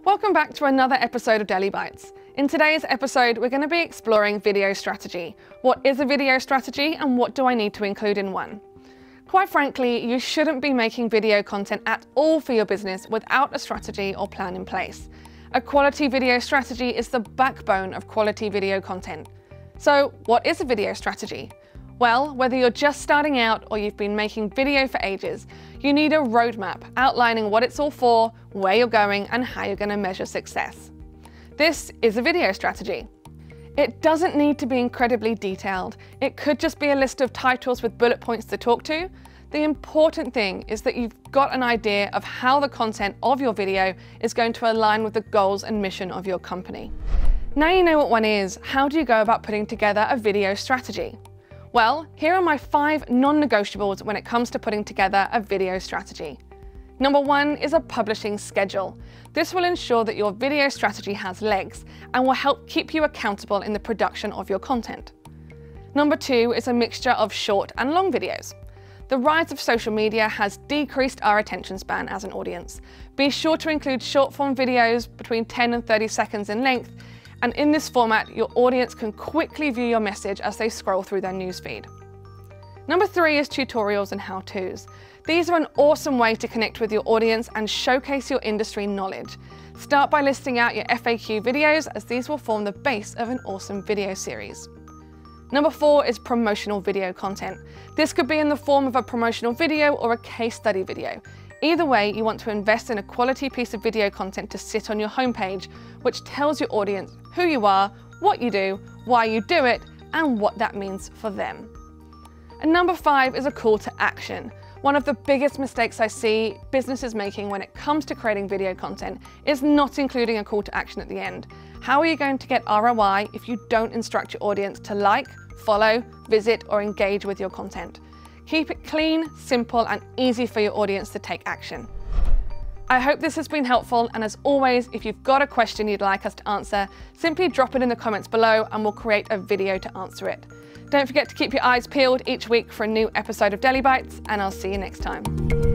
Welcome back to another episode of DeliBytes. In today's episode, we're going to be exploring video strategy. What is a video strategy and what do I need to include in one? Quite frankly, you shouldn't be making video content at all for your business without a strategy or plan in place. A quality video strategy is the backbone of quality video content. So, what is a video strategy? Well, whether you're just starting out or you've been making video for ages, you need a roadmap outlining what it's all for, where you're going, and how you're going to measure success. This is a video strategy. It doesn't need to be incredibly detailed. It could just be a list of titles with bullet points to talk to. The important thing is that you've got an idea of how the content of your video is going to align with the goals and mission of your company. Now you know what one is, how do you go about putting together a video strategy? Well, here are my 5 non-negotiables when it comes to putting together a video strategy. Number 1 is a publishing schedule. This will ensure that your video strategy has legs and will help keep you accountable in the production of your content. Number 2 is a mixture of short and long videos. The rise of social media has decreased our attention span as an audience. Be sure to include short-form videos between 10 and 30 seconds in length, and in this format, your audience can quickly view your message as they scroll through their newsfeed. Number 3 is tutorials and how-tos. These are an awesome way to connect with your audience and showcase your industry knowledge. Start by listing out your FAQ videos, as these will form the base of an awesome video series. Number 4 is promotional video content. This could be in the form of a promotional video or a case study video. Either way, you want to invest in a quality piece of video content to sit on your homepage, which tells your audience who you are, what you do, why you do it, and what that means for them. And number 5 is a call to action. One of the biggest mistakes I see businesses making when it comes to creating video content is not including a call to action at the end. How are you going to get ROI if you don't instruct your audience to like, follow, visit, or engage with your content? Keep it clean, simple, and easy for your audience to take action. I hope this has been helpful, and as always, if you've got a question you'd like us to answer, simply drop it in the comments below and we'll create a video to answer it. Don't forget to keep your eyes peeled each week for a new episode of DeliBytes, and I'll see you next time.